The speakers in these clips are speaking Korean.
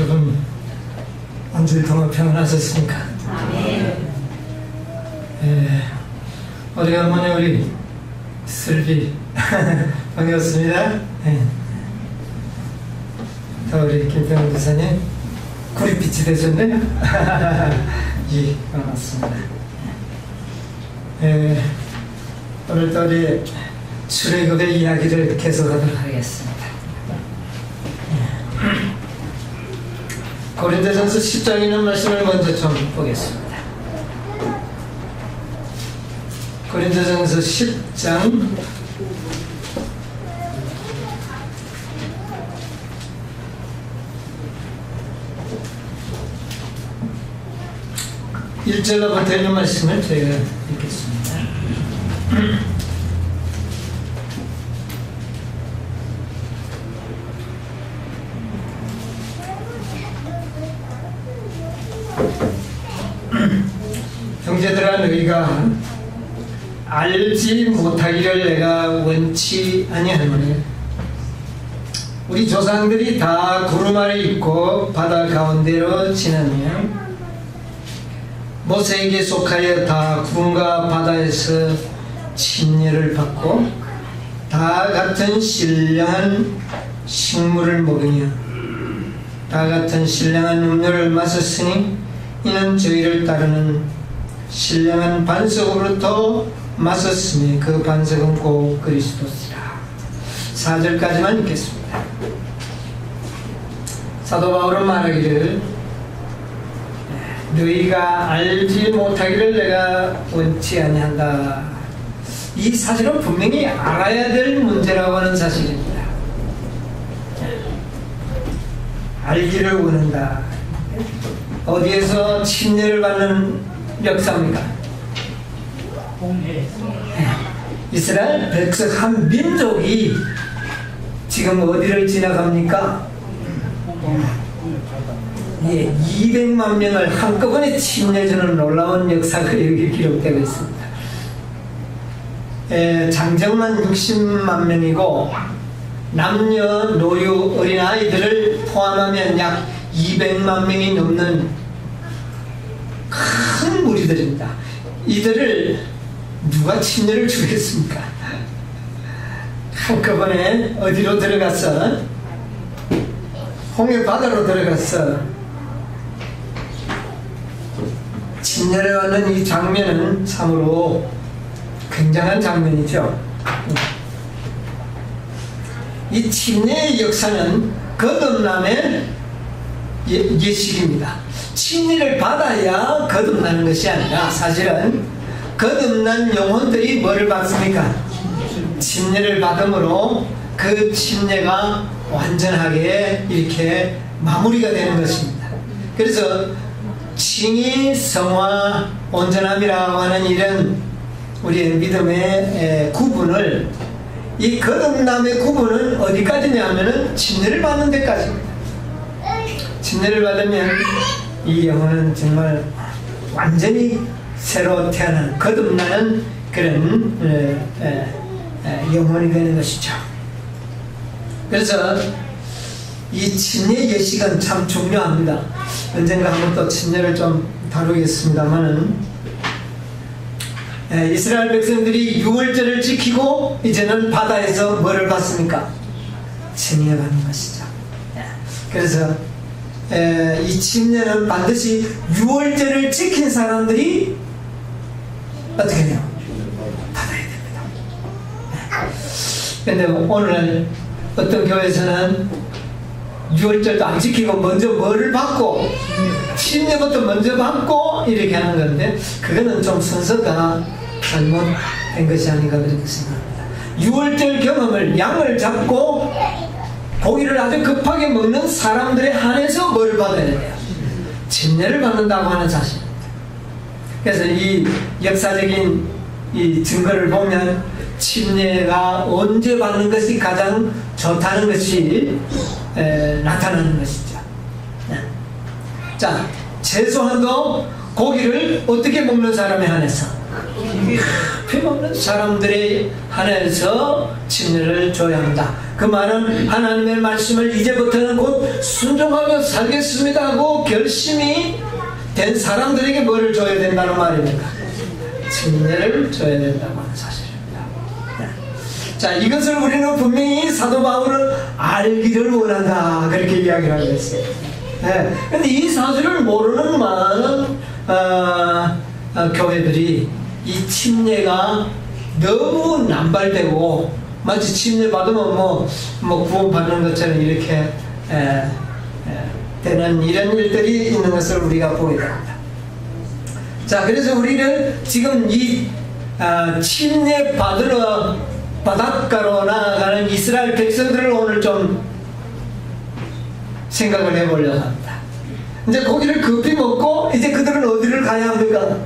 여러분 한 주일 동안 평안하셨습니까? 아멘. 오래간만에 우리 슬비 반갑습니다. 또 우리 김태훈 지사님 구릿빛이 되셨네요. 예, 반갑습니다. 오늘 또 우리 출애굽의 이야기를 계속하도록 하겠습니다. 고린도전서 10장에 있는 말씀을 먼저 좀 보겠습니다. 고린도전서 10장 1절로부터 있는 말씀을 저희가 읽겠습니다. 형제들아, 너희가 알지 못하기를 내가 원치 아니하노니 우리 조상들이 다 구름 아래 있고 바다 가운데로 지나며 모세에게 속하여 다 구름과 바다에서 침례를 받고 다 같은 신령한 식물을 먹으며 다 같은 신령한 음료를 마셨으니 이는 저희를 따르는 신령한 반석으로부터 마셨으니 그 반석은 곧 그리스도시라. 4절까지만 읽겠습니다. 사도 바울은 말하기를 너희가 알지 못하기를 내가 원치 아니한다. 이 사실은 분명히 알아야 될 문제라고 하는 사실입니다. 알기를 원한다. 어디에서 침례를 받는 역사입니까? 이스라엘 백성 한 민족이 지금 어디를 지나갑니까? 200만 명을 한꺼번에 침례주는 놀라운 역사가 여기 기록되고 있습니다. 장정만 60만 명이고 남녀, 노유, 어린아이들을 포함하면 약 200만 명이 넘는 큰 무리들입니다. 이들을 누가 침례를 주겠습니까? 한꺼번에 어디로 들어가서 홍해 바다로 들어가서 침례를 받는 이 장면은 참으로 굉장한 장면이죠. 이 침례의 역사는 거듭남의 예식입니다. 침례를 받아야 거듭나는 것이 아니라 사실은 거듭난 영혼들이 뭐를 받습니까? 침례를 받음으로 그 침례가 완전하게 이렇게 마무리가 되는 것입니다. 그래서 칭의, 성화, 온전함이라고 하는 이런 우리의 믿음의 구분을, 이 거듭남의 구분은 어디까지냐면은 침례를 받는 데까지입니다. 침례를 받으면 이 영혼은 정말 완전히 새로 태어나는, 거듭나는 그런 영혼이 되는 것이죠. 그래서 이 침례 예식은 참 중요합니다. 언젠가 한번 또 침례를 좀 다루겠습니다만은, 이스라엘 백성들이 6월절을 지키고 이제는 바다에서 뭐를 받습니까? 침례받는 것이죠. 그래서 이 침례는 반드시 6월절을 지킨 사람들이 어떻게 해요? 받아야 됩니다. 그런데 오늘 어떤 교회에서는 6월절도 안 지키고 먼저 뭐를 받고 침례부터 먼저 받고 이렇게 하는 건데, 그거는 좀 순서가 잘못된 것이 아닌가 그렇게 생각합니다. 6월절 경험을, 양을 잡고 고기를 아주 급하게 먹는 사람들에 한해서 뭘 받아야 돼요? 침례를 받는다고 하는 사실입니다. 그래서 이 역사적인 이 증거를 보면 침례가 언제 받는 것이 가장 좋다는 것이 나타나는 것이죠. 자, 최소한도 고기를 어떻게 먹는 사람에 한해서 힘없는 사람들에 한해서 침례를 줘야 한다. 그 말은 하나님의 말씀을 이제부터는 곧 순종하며 살겠습니다 하고 결심이 된 사람들에게 뭐를 줘야 된다는 말입니까? 침례를 줘야 된다고 하는 사실입니다. 자, 이것을 우리는 분명히 사도 바울은 알기를 원한다, 그렇게 이야기를 하고 있어요. 그런데 이 사실을 모르는 많은 교회들이 이 침례가 너무 남발되고 마치 침례 받으면 뭐 구원 받는 것처럼 이렇게 되는 이런 일들이 있는 것을 우리가 보게 됩니다. 자, 그래서 우리는 지금 이 침례 받으러 바닷가로 나아가는 이스라엘 백성들을 오늘 좀 생각을 해보려고 합니다. 이제 고기를 급히 먹고 이제 그들은 어디를 가야 합니까?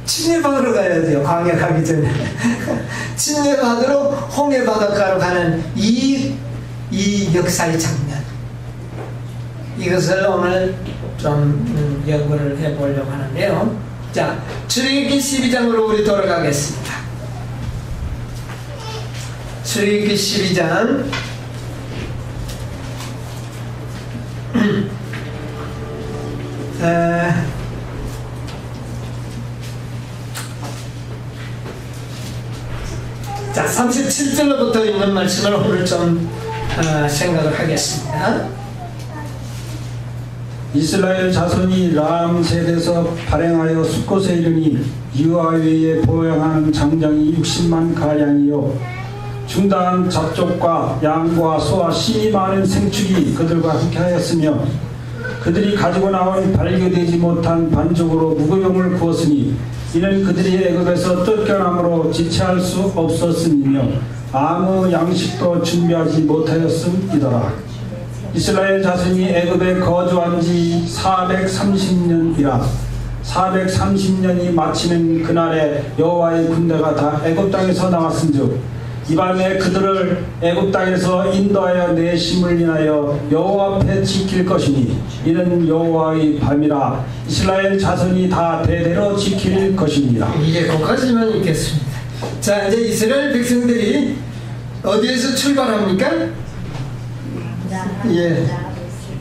침례 받으러 가야 돼요. 광야 가기 전에. 침례 받으러 홍해 바닷가로 가는 이 역사의 장면, 이것을 오늘 좀 연구를 해보려고 하는데요. 자, 출애굽기 12장으로 우리 돌아가겠습니다. 출애굽기 12장 자, 37절로부터 있는 말씀을 오늘 좀 생각을 하겠습니다. 이스라엘 자손이 람셋에서 발행하여 숫곳에 이르니 이와 외에 보행하는 장정이 60만 가량이요 중다한 잡족과 양과 소와 심이 많은 생축이 그들과 함께하였으며 그들이 가지고 나온 발교되지 못한 반죽으로 무교용을 구웠으니 이는 그들이 애굽에서 쫓겨남으로 지체할 수 없었음이며 아무 양식도 준비하지 못하였음이더라. 이스라엘 자손이 애굽에 거주한 지 430년이라 430년이 마치는 그날에 여호와의 군대가 다 애굽 땅에서 나왔은즉 이 밤에 그들을 애굽 땅에서 인도하여 내심을 인하여 여호와 앞에 지킬 것이니 이는 여호와의 밤이라 이스라엘 자손이 다 대대로 지킬 것이니라. 이제 거기까지만 읽겠습니다. 자, 이제 이스라엘 백성들이 어디에서 출발합니까? 예,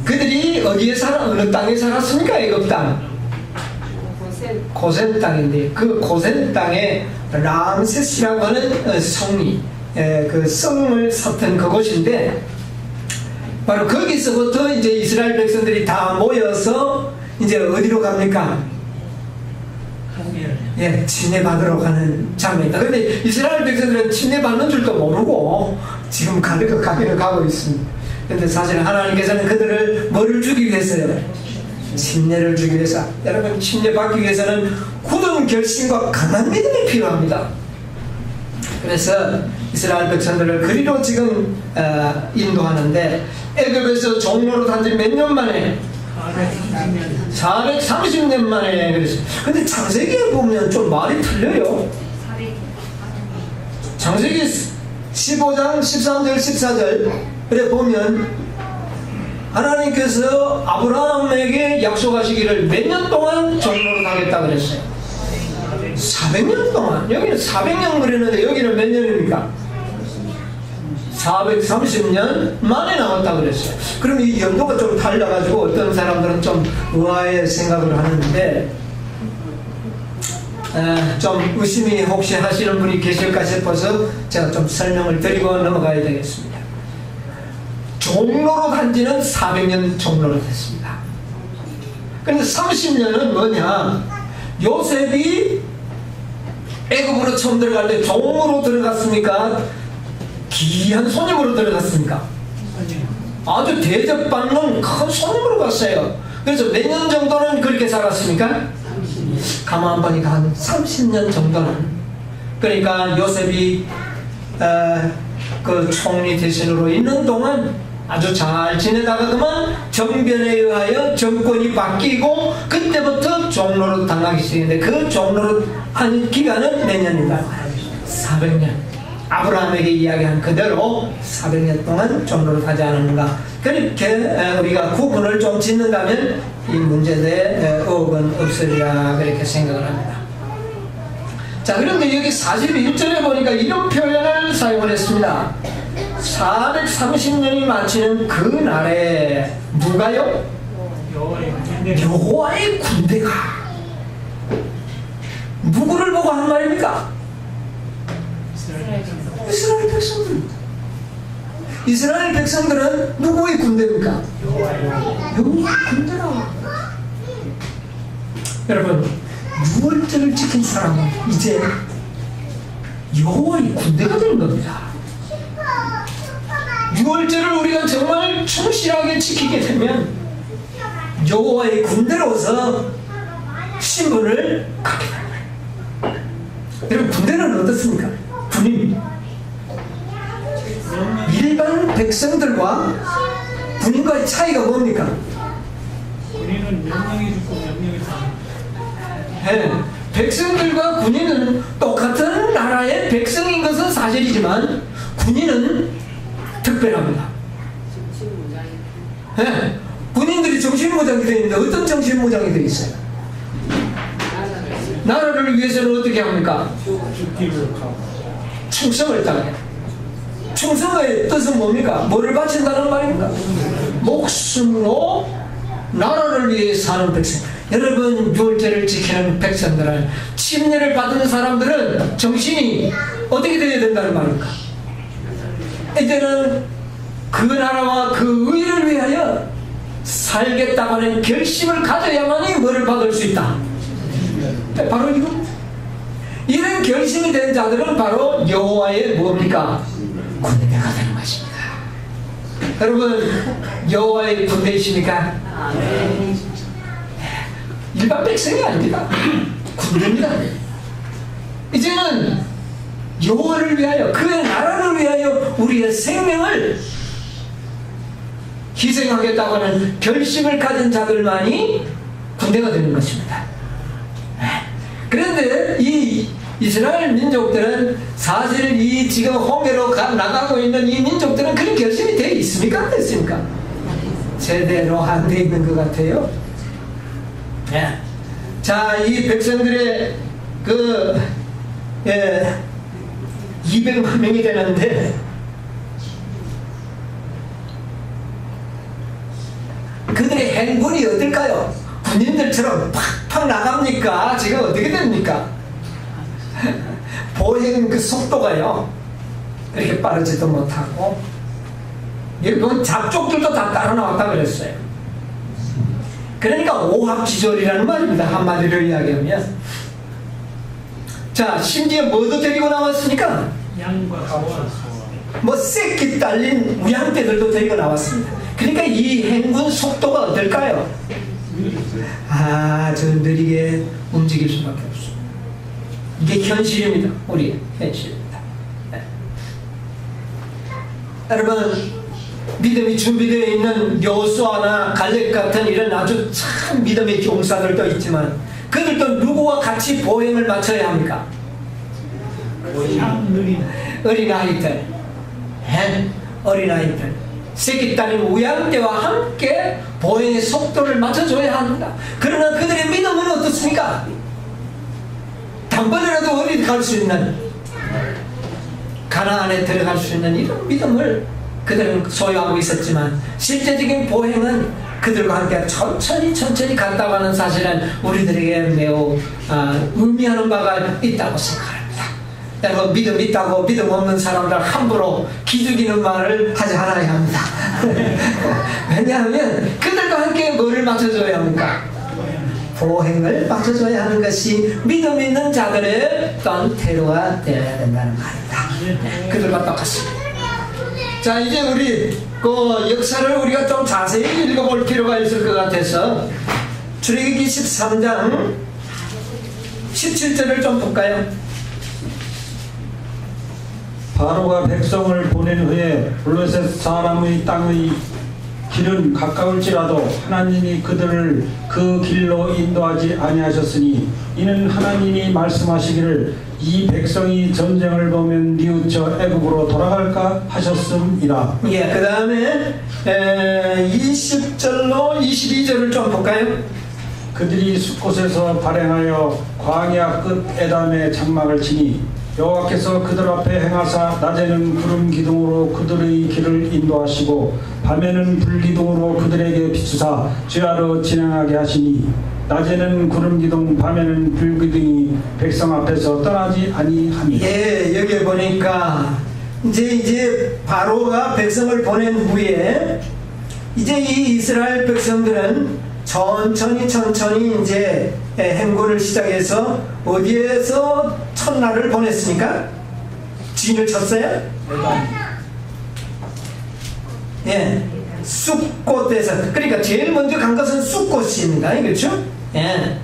그들이 어디에 어느 땅에 살았습니까? 애굽 땅. 고센 땅인데 그 고센 땅에 람셋이라고 하는 성이 그 성을 샀던 그곳인데 바로 거기서부터 이제 이스라엘 백성들이 다 모여서 이제 어디로 갑니까? 예, 침례 받으러 가는 장면이다. 그런데 이스라엘 백성들은 침례 받는 줄도 모르고 지금 가기는 가고 있습니다. 그런데 사실 하나님께서는 그들을 뭐를 주기 위해서요? 침례를 주기 위해서. 여러분, 침례 받기 위해서는 굳은 결심과 강한 믿음이 필요합니다. 그래서 이스라엘 백성들을 그리로 지금 인도하는데 애굽에서 종로로 단지 몇 년 만에 430년 만에 그랬어요. 근데 창세기에 보면 좀 말이 틀려요. 창세기 15장 13절 14절 그래 보면 하나님께서 아브라함에게 약속하시기를 몇 년 동안 종로로 가겠다 그랬어요. 400년 동안. 여기는 400년 그랬는데 여기는 몇 년입니까? 430년 만에 나왔다 그랬어요. 그럼 이 연도가 좀 달라가지고 어떤 사람들은 좀 의아해 생각을 하는데 좀 의심이 혹시 하시는 분이 계실까 싶어서 제가 좀 설명을 드리고 넘어가야 되겠습니다. 종로로 간 지는 400년 종로로 됐습니다. 그런데 30년은 뭐냐? 요셉이 애굽으로 처음 들어갈 때 종으로 들어갔습니까? 귀한 손님으로 들어갔습니까? 아주 대접받는 큰 손님으로 갔어요. 그래서 몇 년 정도는 그렇게 살았습니까? 가만 보니까 한 30년 정도는. 그러니까 요셉이 그 총리 대신으로 있는 동안 아주 잘 지내다가 그만 정변에 의하여 정권이 바뀌고 그때부터 종로로 당하기 시작했는데 그 종로로 한 기간은 몇 년인가? 400년. 아브라함에게 이야기한 그대로 400년 동안 종로로 가지 않았는가. 그렇게 우리가 구분을 좀 짓는다면 이 문제에 의혹은 없으리라 그렇게 생각을 합니다. 자, 그런데 여기 41절에 보니까 이런 표현을 사용을 했습니다. 430년이 마치는 그 날에 누가요? 여호와의 군대가 누구를 보고 한 말입니까? 이스라엘 백성들. 이스라엘 백성들은 누구의 군대입니까? 여호와의 군대라고. 여러분, 유월절을 지킨 사람은 이제 여호와의 군대가 되는 겁니다. 유월절을 우리가 정말 충실하게 지키게 되면 여호와의 군대로서 신분을 갖게 됩니다. 여러분, 군대는 어떻습니까? 군인. 일반 백성들과 군인과의 차이가 뭡니까? 우리는 명령이 죽고 명령이 사. 네, 백성들과 군인은 똑같은 나라의 백성인 것은 사실이지만 군인은 특별합니다. 네, 군인들이 정신무장이 되어 있는데 어떤 정신무장이 되어 있어요? 나라를 위해서는 어떻게 합니까? 죽기를 하고. 충성을 당해요. 충성의 뜻은 뭡니까? 뭐를 바친다는 말입니까? 목숨으로 나라를 위해 사는 백성. 여러분, 유월절을 지키는 백성들은, 침례를 받은 사람들은 정신이 어떻게 되어야 된다는 말입니까? 이제는 그 나라와 그 의를 위하여 살겠다고 하는 결심을 가져야만이 뭐를 받을 수 있다. 바로 이거. 이런 결심이 된 자들은 바로 여호와의 뭡니까? 군대가 되는 것입니다. 여러분, 여호와의 군대이십니까? 일반 백성이 아닙니다. 군대입니다. 이제는 여호와를 위하여, 그의 나라를 위하여 우리의 생명을 희생하겠다고 하는 결심을 가진 자들만이 군대가 되는 것입니다. 그런데 이 이스라엘 민족들은 사실 이 지금 홍해로 나가고 있는 이 민족들은 그런 결심이 되어 있습니까? 안 됐습니까? 제대로 안 되어 있는 것 같아요. 네. 자, 이 백성들의 200만 명이 되는데 그들의 행군이 어떨까요? 군인들처럼 팍팍 나갑니까? 지금 어떻게 됩니까? 보행 그 속도가요, 그렇게 빠르지도 못하고, 여기 보면 잡족들도 다 따라 나왔다 그랬어요. 그러니까 오합지졸이라는 말입니다. 한마디로 이야기하면. 자, 심지어 뭐도 데리고 나왔으니까? 양과 소와. 뭐 새끼 딸린 우양떼들도 데리고 나왔습니다. 그러니까 이 행군 속도가 어떨까요? 아주 느리게 움직일 수밖에 없습니다. 이게 현실입니다. 우리의 현실입니다. 네. 여러분, 믿음이 준비되어 있는 여호수아나 갈렙 같은 이런 아주 참 믿음의 용사들도 있지만 그들도 누구와 같이 보행을 맞춰야 합니까? 어린아이들, 어린아이들, 새끼 딸인 우양떼와 함께 보행의 속도를 맞춰줘야 합니다. 그러나 그들의 믿음은 어떻습니까? 단번이라도 어디 갈 수 있는, 가나안에 들어갈 수 있는 이런 믿음을 그들은 소유하고 있었지만 실제적인 보행은 그들과 함께 천천히 갔다고 하는 사실은 우리들에게 매우 의미하는 바가 있다고 생각합니다. 여러분, 믿음 있다고 믿음 없는 사람들 함부로 기죽이는 말을 하지 않아야 합니다. 왜냐하면 그들과 함께 뭐를 맞춰줘야 합니까? 보행을 맞춰줘야 하는 것이 믿음 있는 자들의 어떤 태도가 되어야 된다는 말입니다. 그들과 똑같습니다. 자, 이제 우리 그 역사를 우리가 좀 자세히 읽어볼 필요가 있을 것 같아서 출애굽기 13장 17절을 좀 볼까요? 바로가 백성을 보낸 후에 블레셋 사람의 땅의 길은 가까울지라도 하나님이 그들을 그 길로 인도하지 아니하셨으니 이는 하나님이 말씀하시기를 이 백성이 전쟁을 보면 뉘우쳐 애굽으로 돌아갈까 하셨음이라. 예, 그 다음에 20절로 22절을 좀 볼까요? 그들이 숫곳에서 발행하여 광야 끝 에담에 장막을 치니 여호와께서 그들 앞에 행하사 낮에는 구름 기둥으로 그들의 길을 인도하시고 밤에는 불 기둥으로 그들에게 비추사 주야로 진행하게 하시니 낮에는 구름 기둥 밤에는 불 기둥이 백성 앞에서 떠나지 아니하니라. 예, 여기 보니까 이제 바로가 백성을 보낸 후에 이제 이 이스라엘 백성들은 천천히 이제 행군을 시작해서 어디에서 첫날을 보냈습니까? 진을 쳤어요? 예, 숫곳에서. 그러니까 제일 먼저 간 것은 숫곳입니다. 그렇죠? 예.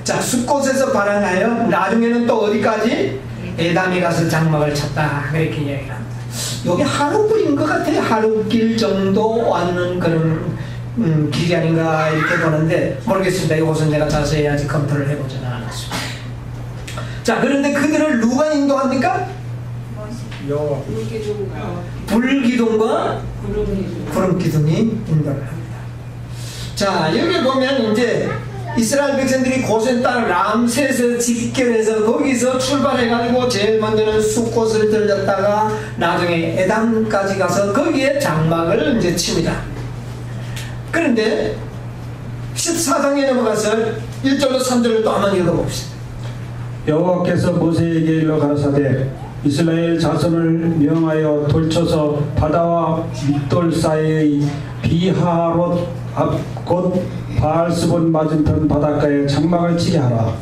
자, 숫곳에서 발행하여 나중에는 또 어디까지? 에담에 가서 장막을 쳤다. 그렇게 이야기를 합니다. 여기 하루길인 것 같아요. 하루길 정도 왔는 그런 길이 아닌가 이렇게 보는데 모르겠습니다. 이것은 내가 자세히 아직 검토를 해보지는 않았습니다. 자, 그런데 그들을 누가 인도합니까? 여호와. 불기둥과 구름기둥이 인도를 합니다. 자, 여기 보면 이제 이스라엘 백성들이 고센 땅 람셋에서 집결해서 거기서 출발해가지고 제일 먼저는 숫곳을 들렸다가 나중에 에담까지 가서 거기에 장막을 이제 칩니다. 그런데 14장에 넘어가서 1절로 3절을 또 한번 읽어봅시다. 여호와께서 모세에게 일러 가라사대 이스라엘 자손을 명하여 돌쳐서 바다와 밑돌 사이의 비하롯 앞 곧 바알스본 맞은편 바닷가에 장막을 치게 하라.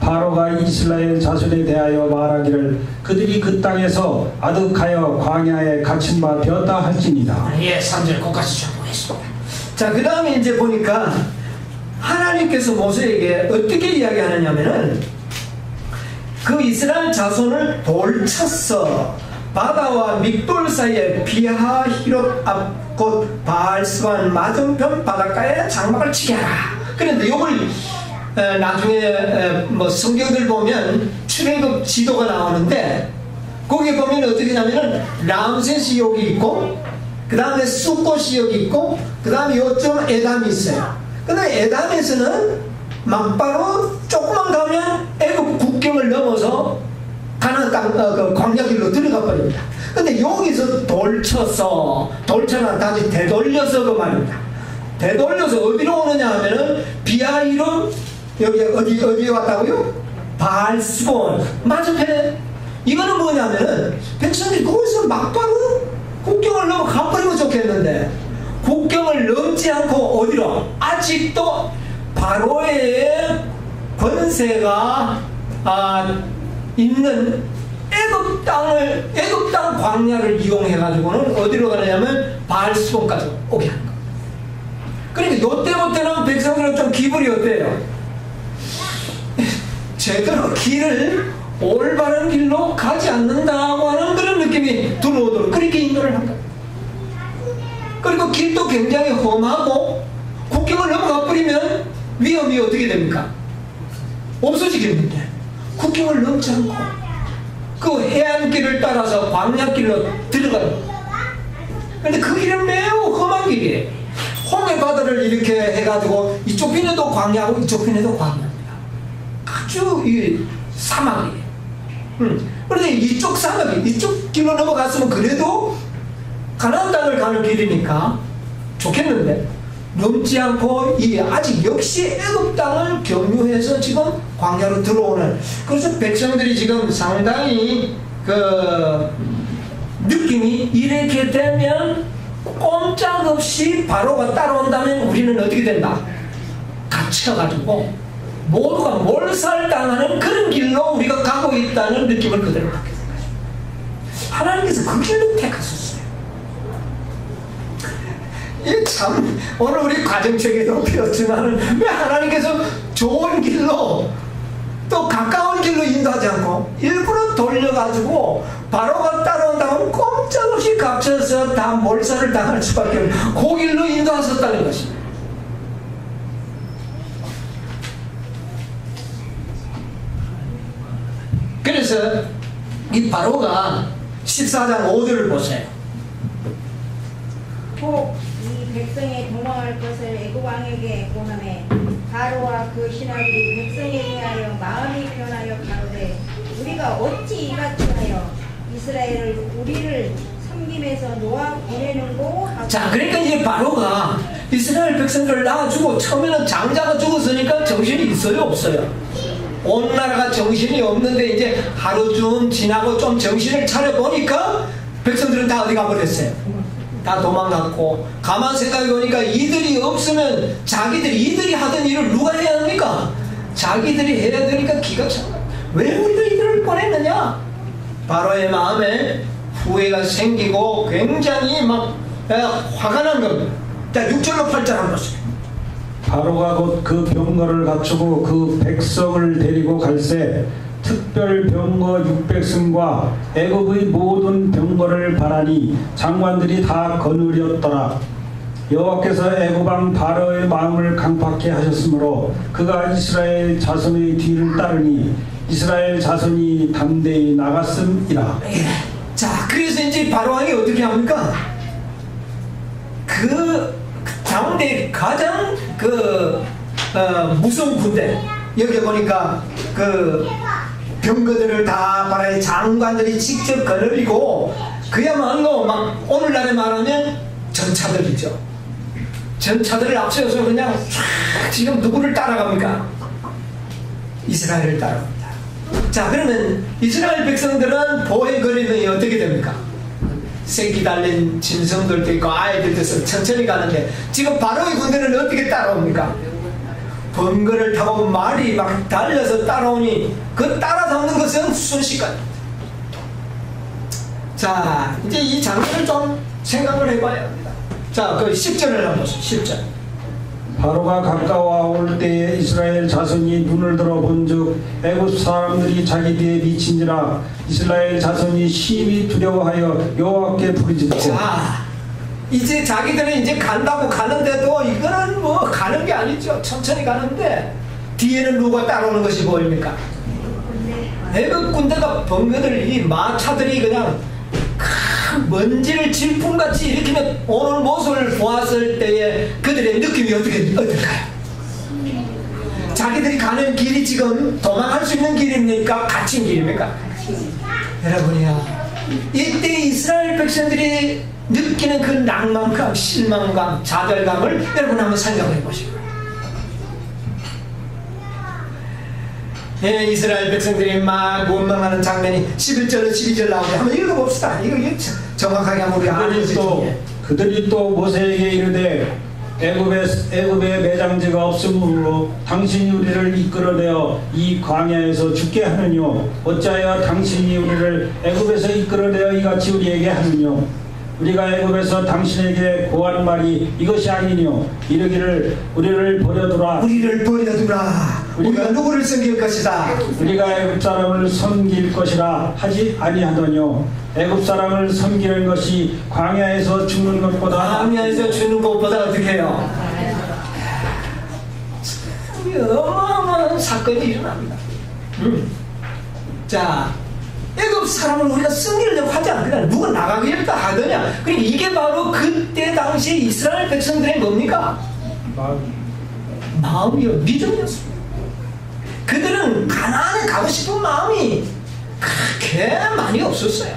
바로가 이스라엘 자손에 대하여 말하기를 그들이 그 땅에서 아득하여 광야에 갇힌 바 되었다 할지니라. 예, 3절 거기까지 좀 보겠습니다. 자, 그 다음에 이제 보니까 하나님께서 모세에게 어떻게 이야기하느냐면은 그 이스라엘 자손을 돌쳤어 바다와 믹돌 사이에 비하히롯 앞 곧 바알스반 맞은편 바닷가에 장막을 치게 하라. 그런데 이걸 나중에 뭐 성경들 보면 출애굽 지도가 나오는데 거기에 보면 어떻게 하냐면은 람셋이 여기 있고 그 다음에 숫곳이 여기 있고 그 다음에 요점 에담이 있어요. 근데 에담에서는 막바로 조금만 가면 애굽 국경을 넘어서 가나안 땅 그 광야길로 들어가 버립니다. 근데 여기서 돌쳐는 다시 되돌려서 그 말입니다. 되돌려서 어디로 오느냐 하면은 비하히롯 여기 어디에 왔다고요? 바알스본 맞은편에. 이거는 뭐냐면은 백성들이 거기서 막바로 국경을 넘어가 버리면 좋겠는데 국경을 넘지 않고 어디로? 아직도 바로의 권세가 있는 애굽 땅 광야를 이용해가지고는 어디로 가느냐면 바알스본까지 오게 하는 거예요. 그러니까 요때부터는 백성들은 좀 기분이 어때요? 제대로 길을 올바른 길로 가지 않는다고 하는 그런 느낌이 들어오도록 그렇게 인도를 한다. 그리고 길도 굉장히 험하고 국경을 넘어가 버리면 위험이 어떻게 됩니까? 없어지겠는데 국경을 넘지 않고 그 해안길을 따라서 광야길로 들어가는. 그런데 그 길은 매우 험한 길이에요. 홍해 바다를 이렇게 해가지고 이쪽 편에도 광야고 이쪽 편에도 광야입니다. 아주 이 사막이에요. 그런데 이쪽 사막이 이쪽 길로 넘어갔으면 그래도 가나안 땅을 가는 길이니까 좋겠는데 넘지 않고 이 아직 역시 애굽 땅을 경유해서 지금 광야로 들어오는. 그래서 백성들이 지금 상당히 그 느낌이 이렇게 되면 꼼짝없이 바로가 따라온다면 우리는 어떻게 된다? 갇혀가지고 모두가 몰살당하는 그런 길로 우리가 가고 있다는 느낌을 그대로 갖게 된 거죠. 하나님께서 그 길로 택하셨어요. 이 참 오늘 우리 가정책에도 배웠지만 왜 하나님께서 좋은 길로 또 가까운 길로 인도하지 않고 일부러 돌려가지고 바로가 따라온다면 꼼짝없이 갇혀서 다 몰살을 당할 수밖에 없는 그 길로 인도하셨다는 것입니다. 그래서 이 바로가 14장 5절을 보세요. 이 백성이 도망할 것을 애굽 왕에게 고하매 바로와 그 신하들이 백성에 대하여 마음이 변하여 가로되 우리가 어찌 이같이 하여 이스라엘을 우리를 섬김에서 놓아 보내는고 하고. 자, 그러니까 이제 바로가 이스라엘 백성들을 낳아주고 처음에는 장자가 죽었으니까 정신이 있어요, 없어요? 온 나라가 정신이 없는데 이제 하루 좀 지나고 좀 정신을 차려보니까 백성들은 다 어디 가버렸어요? 다 도망갔고, 가만 생각해보니까 이들이 없으면 이들이 하던 일을 누가 해야 합니까? 자기들이 해야 되니까 기가 찬 거야. 왜 우리가 이들을 보냈느냐? 바로의 마음에 후회가 생기고 굉장히 막 화가 난 겁니다. 자, 6절로 8절 한번 보세요. 바로가 곧 그 병거를 갖추고 그 백성을 데리고 갈새 특별 병거 600승과 애굽의 모든 병거를 바라니 장관들이 다 거느렸더라. 여호와께서 애굽 왕 바로의 마음을 강팍해 하셨으므로 그가 이스라엘 자손의 뒤를 따르니 이스라엘 자손이 담대히 나갔음이라. 자, 그래서 이제 바로 왕이 어떻게 합니까? 그 가운데 가장 무서운 군대, 여기 보니까 그 병거들을 다 바라의 장관들이 직접 거느리고, 그야말로 막 오늘날에 말하면 전차들이죠. 전차들을 앞세워서 그냥 쫙 지금 누구를 따라갑니까? 이스라엘을 따라갑니다. 자, 그러면 이스라엘 백성들은 보행 거리는 어떻게 됩니까? 새끼 달린 짐승들도 있고 아이들도 있어 천천히 가는데, 지금 바로의 군대는 어떻게 따라옵니까? 번거를 타고 말이 막 달려서 따라오니 그 따라잡는 것은 순식간입니다. 자, 이제 이 장면을 좀 생각을 해봐야 합니다. 자, 그 10절을 한번 보세요. 10절. 바로가 가까워 올 때에 이스라엘 자손이 눈을 들어 본즉 애굽 사람들이 자기 뒤에 미친지라 이스라엘 자손이 심히 두려워하여 여호와께 부르짖고. 자, 이제 자기들은 이제 간다고 가는데도 이거는 뭐 가는 게 아니죠. 천천히 가는데 뒤에는 누가 따라오는 것이 보입니까? 애굽 군대가 번거들, 이 마차들이 그냥 큰 먼지를 질풍같이 일으키며 오는 모습을 보았을 때에 그들의 느낌이 어떨까요? 자기들이 가는 길이 지금 도망할 수 있는 길입니까? 갇힌 길입니까? 여러분이요, 이때 이스라엘 백성들이 느끼는 그 낭만감, 실망감, 좌절감을 여러분 한번 생각해 보시고. 예, 이스라엘 백성들이 막 원망하는 장면이 11절로 12절 나오는데 한번 읽어봅시다. 이거 정확하게 한번 우리가 아는 그들이 또 모세에게 이르되 애굽에 매장지가 없으므로 당신이 우리를 이끌어내어 이 광야에서 죽게 하느뇨. 어찌하여 당신이 우리를 애굽에서 이끌어내어 이같이 우리에게 하느뇨. 우리가 애굽에서 당신에게 고한 말이 이것이 아니뇨. 이르기를 우리를 버려두라. 우리가 누구를 섬길 것이다. 우리가 애굽 사람을 섬길 것이라 하지 아니하더뇨. 애굽 사람을 섬기는 것이 광야에서 죽는 것보다 어떻게 해요? 어마어마한 사건이 일어납니다. 자, 애굽 사람을 우리가 섬기려고 하지 않거나 누가 나가겠다 하더냐. 그러니까 이게 바로 그때 당시 이스라엘 백성들의 뭡니까? 마음이요, 믿음이었습니다. 그들은 가나안에 가고 싶은 마음이 그렇게 많이 없었어요.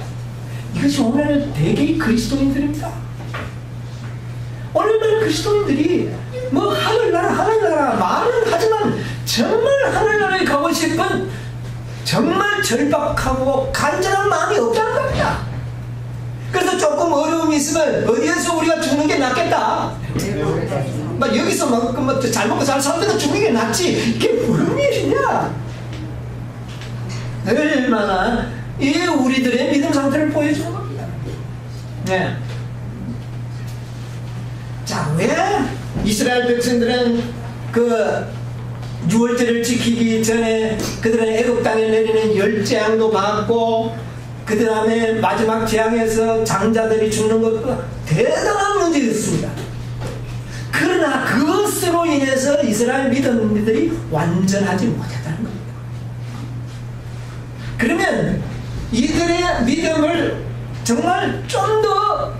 이것이 오늘 대개의 그리스도인들입니다. 오늘날 그리스도인들이 뭐 하늘나라 말은 하지만 정말 하늘나라에 가고 싶은 정말 절박하고 간절한 마음이 없다는 겁니다. 그래서 조금 어려움이 있으면 어디에서 우리가 죽는 게 낫겠다. 막 여기서 막 잘 먹고 잘 살다가 죽는 게 낫지. 이게 무슨 일이냐? 얼마나 이 우리들의 믿음 상태를 보여주는 겁니다. 네. 자, 왜 이스라엘 백성들은 그 유월절을 지키기 전에 그들은 애굽 땅에 내리는 열재앙도 받고, 그 다음에 마지막 재앙에서 장자들이 죽는 것도 대단한 문제였습니다. 그러나 그것으로 인해서 이스라엘 믿음들이 완전하지 못했다는 겁니다. 그러면 이들의 믿음을 정말 좀 더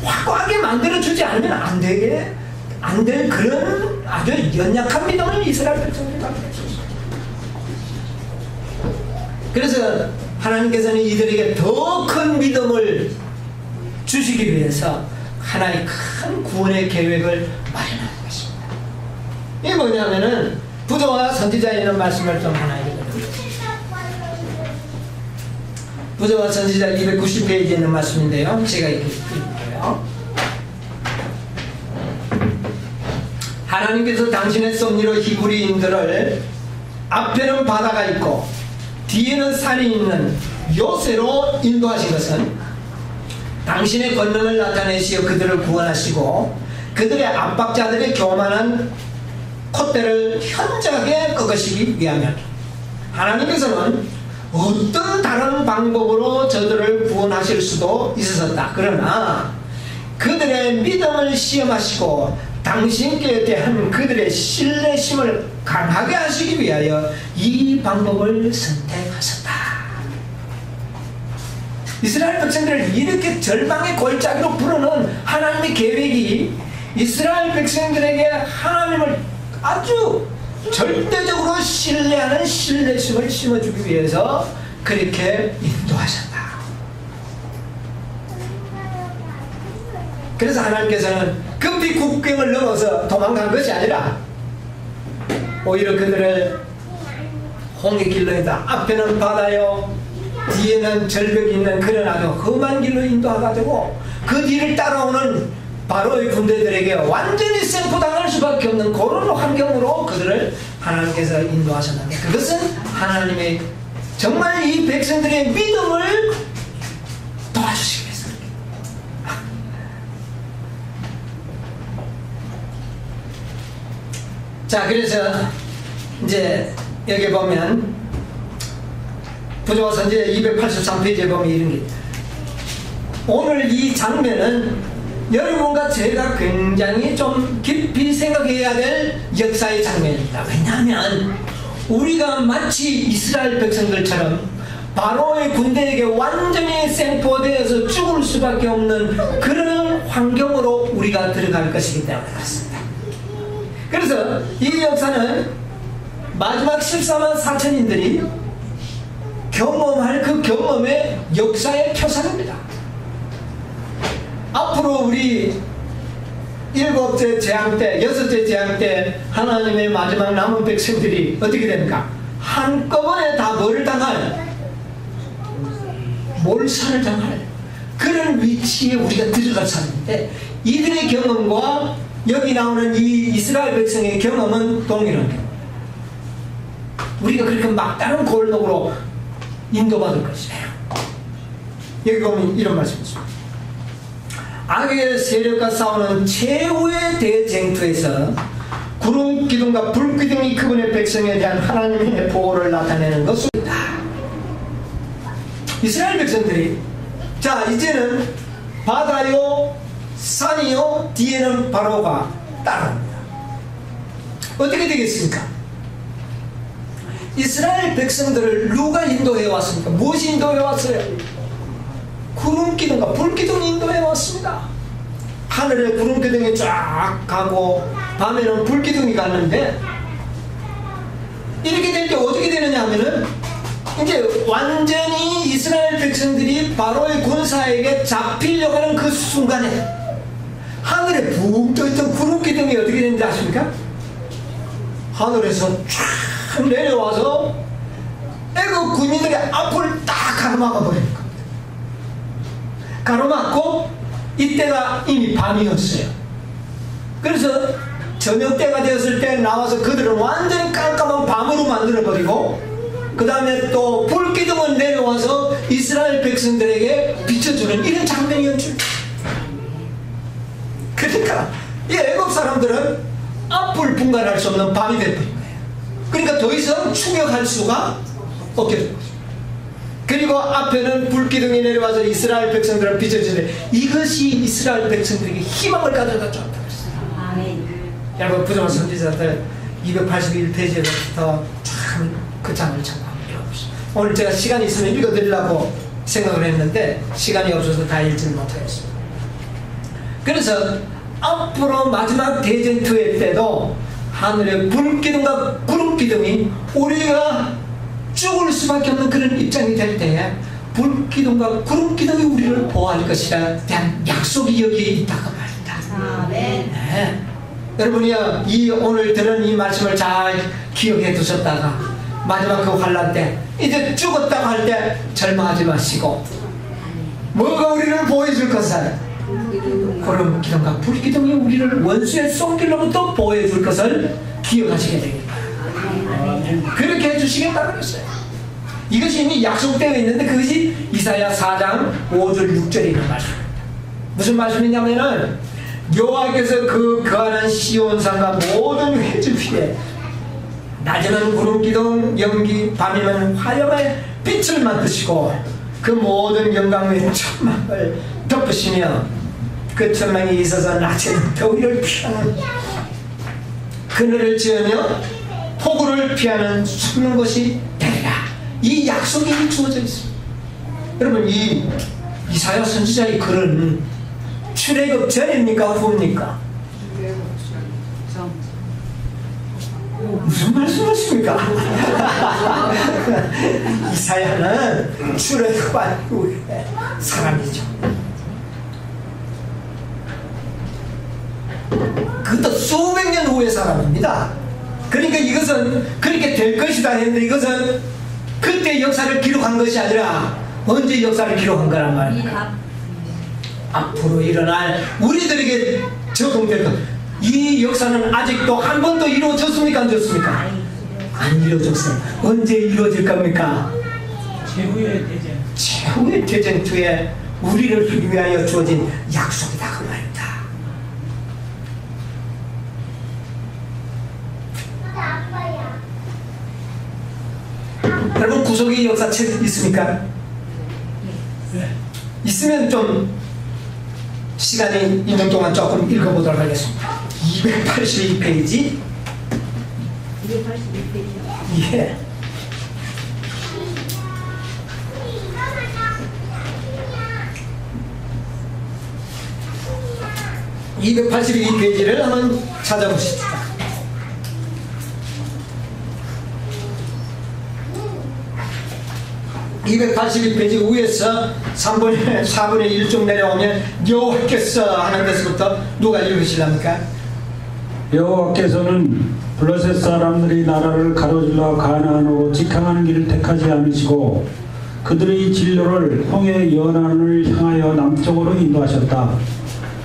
확고하게 만들어주지 않으면 안 되게 안 될 그런 아주 연약한 믿음을 이스라엘 백성들이 갖고 있었어요. 그래서 하나님께서는 이들에게 더 큰 믿음을 주시기 위해서 하나의 큰 구원의 계획을 마련하는 것입니다. 이게 뭐냐면은 부조와 선지자에 있는 말씀을 좀 하나 읽어드리겠습니다. 부조와 선지자 290페이지에 있는 말씀인데요. 제가 읽을게요. 하나님께서 당신의 섭리로 히브리인들을 앞에는 바다가 있고 뒤에는 산이 있는 요새로 인도하신 것은 당신의 권능을 나타내시어 그들을 구원하시고 그들의 압박자들의 교만한 콧대를 현저하게 꺾으시기 위하면 하나님께서는 어떤 다른 방법으로 저들을 구원하실 수도 있었다. 그러나 그들의 믿음을 시험하시고 당신께 대한 그들의 신뢰심을 강하게 하시기 위하여 이 방법을 선택하셨다. 이스라엘 백성들을 이렇게 절망의 골짜기로 풀어놓은 하나님의 계획이 이스라엘 백성들에게 하나님을 아주 절대적으로 신뢰하는 신뢰심을 심어주기 위해서 그렇게 인도하셨다. 그래서 하나님께서는 급히 국경을 넘어서 도망간 것이 아니라 오히려 그들을 홍해 길로 했다. 앞에는 바다요 뒤에는 절벽이 있는 그런 아주 험한 길로 인도해가지고 그 뒤를 따라오는 바로의 군대들에게 완전히 생포당할 수밖에 없는 그런 환경으로 그들을 하나님께서 인도하셨는데 그것은 하나님의 정말 이 백성들의 믿음을 도와주시기 위해서. 자, 그래서 이제 여기 보면 부조와 선지자 283페이지에 보면 이런 게 있다. 오늘 이 장면은 여러분과 제가 굉장히 좀 깊이 생각해야 될 역사의 장면입니다. 왜냐하면 우리가 마치 이스라엘 백성들처럼 바로의 군대에게 완전히 생포되어서 죽을 수밖에 없는 그런 환경으로 우리가 들어갈 것이기 때문에 그렇습니다. 그래서 이 역사는 마지막 14만 4천인들이 경험할 그 경험의 역사의 표상입니다. 앞으로 우리 7째 재앙 때, 6째 재앙 때 하나님의 마지막 남은 백성들이 어떻게 됩니까? 한꺼번에 다 뭐를 당할? 몰살을 당할 그런 위치에 우리가 들어갈 사람인데 이들의 경험과 여기 나오는 이 이스라엘 백성의 경험은 동일한 경험. 우리가 그렇게 막다른 골목으로 인도받을 것이에요. 여기 보면 이런 말씀이 있습니다. 악의 세력과 싸우는 최후의 대쟁투에서 구름 기둥과 불 기둥이 그분의 백성에 대한 하나님의 보호를 나타내는 것입니다. 이스라엘 백성들이 자 이제는 바다요 산이요 뒤에는 바로가 따라옵니다. 어떻게 되겠습니까? 이스라엘 백성들을 누가 인도해 왔습니까? 무엇이 인도해 왔어요? 구름기둥과 불기둥이 인도해 왔습니다. 하늘에 구름기둥이 쫙 가고 밤에는 불기둥이 가는데 이렇게 될 때 어떻게 되느냐 하면은 이제 완전히 이스라엘 백성들이 바로의 군사에게 잡히려고 하는 그 순간에 하늘에 붕 떠있던 구름기둥이 어떻게 되는지 아십니까? 하늘에서 쫙 내려와서 애국 군인들의 앞을 딱 가로막아 버리는 겁니다. 가로막고 이때가 이미 밤이었어요. 그래서 저녁 때가 되었을 때 나와서 그들은 완전히 깜깜한 밤으로 만들어버리고 그 다음에 또 불기둥을 내려와서 이스라엘 백성들에게 비춰주는 이런 장면이 연출. 그러니까 이 애국 사람들은 앞을 분간할 수 없는 밤이 되어버린 거예요. 그러니까 더 이상 추격할 수가 없게 된 거죠. 그리고 앞에는 불기둥이 내려와서 이스라엘 백성들을 비춰주는데 이것이 이스라엘 백성들에게 희망을 가져다 줬다고 했어요. 여러분 부정한 선지자들 281페이지에부터 참 그 장을 참고하면 배워봅시다. 오늘 제가 시간이 있으면 읽어드리려고 생각을 했는데 시간이 없어서 다 읽지 못하겠습니다. 그래서 앞으로 마지막 대전투의 때도 하늘의 불기둥과 구름기둥이 우리가 죽을 수밖에 없는 그런 입장이 될 때에 불기둥과 구름기둥이 우리를 보호할 것이라 대한 약속이 여기에 있다고 말입니다. 아멘. 네. 여러분이요, 이 오늘 들은 이 말씀을 잘 기억해 두셨다가 마지막 그 환난 때 이제 죽었다고 할 때 절망하지 마시고 뭐가 우리를 보여줄 것을 구름 기둥과 불기둥이 우리를 원수의 손길로부터 보호해줄 것을 기억하시게 됩니다. 그렇게 해주시겠다고 그랬어요. 이것이 이미 약속되어 있는데 그것이 이사야 4장 5절 6절에 있는 말씀입니다. 무슨 말씀이냐면은 여호와께서 그 거하는 시온산과 모든 회중 위에 낮에는 구름기둥 연기 밤에는 화염의 빛을 만드시고 그 모든 영광 위에 천막을 덮으시며 그 천막에 있어서 낮에는 더위를 피하는 그늘을 지으며 폭우를 피하는 숨는 곳이 되리라. 이 약속이 주어져 있습니다. 여러분, 이 이사야 선지자의 글은 출애굽 전입니까 후입니까? 무슨 말씀하십니까? 이사야는 출애굽한 후의 사람이죠. 그것도 수백 년 후의 사람입니다. 그러니까 이것은 그렇게 될 것이다 했는데 이것은 그때 역사를 기록한 것이 아니라 언제 역사를 기록한 거란 말입니까? 앞으로 일어날 우리들에게 적용될 것. 이 역사는 아직도 한 번도 이루어졌습니까? 안 졌습니까? 안 이루어졌어요. 언제 이루어질 겁니까? 최후의 대전. 최후의 대전투에 우리를 위하여 주어진 약속이다 그 말입니다. 여러분, 구속의 역사책 있습니까? 네. 있으면 좀 시간이 있는 동안 조금 읽어보도록 하겠습니다. 282페이지. 282페이지요. 예. (282페이지를) 한번 찾아보십시다. (282페이지) 위에서 4분의 1쪽 내려오면 여호와께서 하는 데서부터 누가 읽으시랍니까? 여호와께서는 블레셋 사람들이 나라를 가로질러 가나안으로 직항하는 길을 택하지 않으시고 그들의 진로를 홍해 연안을 향하여 남쪽으로 인도하셨다.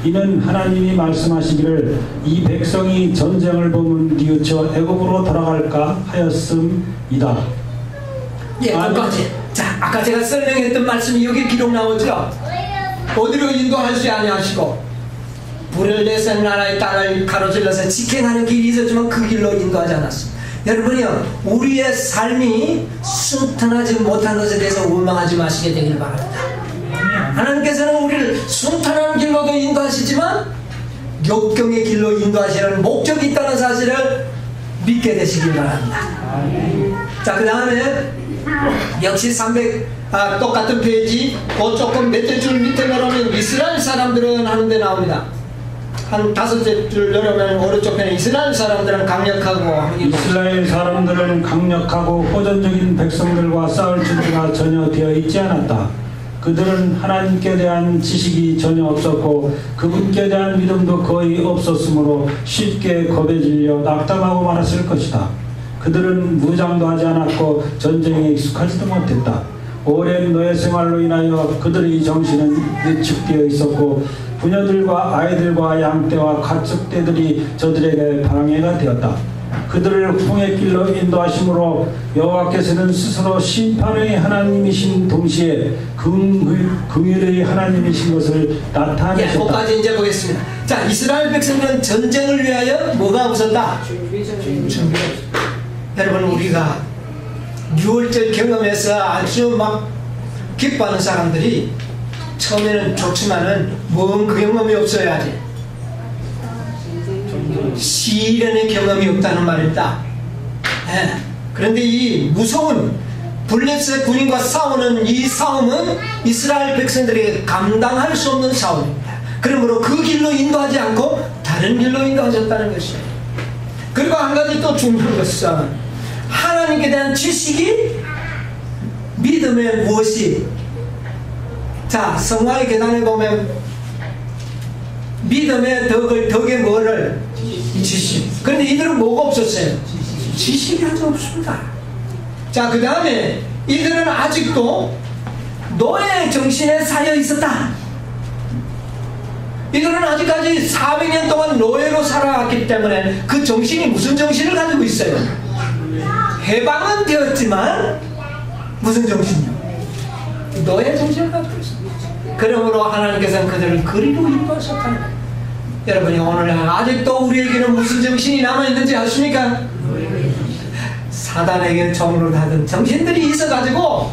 이는 하나님이 말씀하시기를 이 백성이 전쟁을 범은 뉘우쳐 애굽으로 돌아갈까 하였음이다. 예, 끝까지. 자, 아까 제가 설명했던 말씀이 여기 기록 나오죠? 어디로 인도할 수 아니하시고 불을 내서 나라의 땅을 가로질러서 직행하는 길이 있었지만 그 길로 인도하지 않았습니다. 여러분이요, 우리의 삶이 순탄하지 못한 것에 대해서 원망하지 마시게 되길 바랍니다. 하나님께서는 우리를 순탄한 길로도 인도하시지만 역경의 길로 인도하시는 목적이 있다는 사실을 믿게 되시길 바랍니다. 자, 그 다음에 역시 똑같은 페이지 그 조금 몇째 줄 밑에 내려오면 이스라엘 사람들은 하는데 나옵니다. 한 5째 줄 내려오면 오른쪽 편에 이스라엘 사람들은 강력하고 이스라엘 사람들은 강력하고 호전적인 백성들과 싸울 준비가 전혀 되어 있지 않았다. 그들은 하나님께 대한 지식이 전혀 없었고 그분께 대한 믿음도 거의 없었으므로 쉽게 겁에 질려 낙담하고 말았을 것이다. 그들은 무장도 하지 않았고 전쟁에 익숙하지도 못했다. 오랜 노예 생활로 인하여 그들의 정신은 위축되어 있었고 부녀들과 아이들과 양떼와 가축떼들이 저들에게 방해가 되었다. 그들을 홍해길로 인도하심으로 여호와께서는 스스로 심판의 하나님이신 동시에 긍휼의 하나님이신 것을 나타내셨다. 거기까지 이제 보겠습니다. 자, 이스라엘 백성들은 전쟁을 위하여 뭐가 없었다? 준비가 없었다. 여러분, 우리가 6월절 경험에서 아주 막 기뻐하는 사람들이 처음에는 좋지만은 뭔 경험이 없어야지. 시련의 경험이 없다는 말입니다. 네. 그런데 이 무서운 블레셋 군인과 싸우는 이 싸움은 이스라엘 백성들이 감당할 수 없는 싸움입니다. 그러므로 그 길로 인도하지 않고 다른 길로 인도하셨다는 것이에요. 그리고 한 가지 또 중요한 것은 하나님께 대한 지식이 믿음의 무엇이, 자 성화의 계단에 보면 믿음의 덕의 뭐를? 지식. 그런데 이들은 뭐가 없었어요? 지식이 아주 없습니다. 자, 그 다음에 이들은 아직도 노예 정신에 쌓여 있었다. 이들은 아직까지 400년 동안 노예로 살아왔기 때문에 그 정신이 무슨 정신을 가지고 있어요? 해방은 되었지만 무슨 정신이요? 노예 정신을 가지고 있습니다. 그러므로 하나님께서는 그들을 그리로 인도하셨다는 거예요. 여러분이 오늘 아직도 우리에게는 무슨 정신이 남아있는지 아십니까? 사단에게 종로하던 정신들이 있어가지고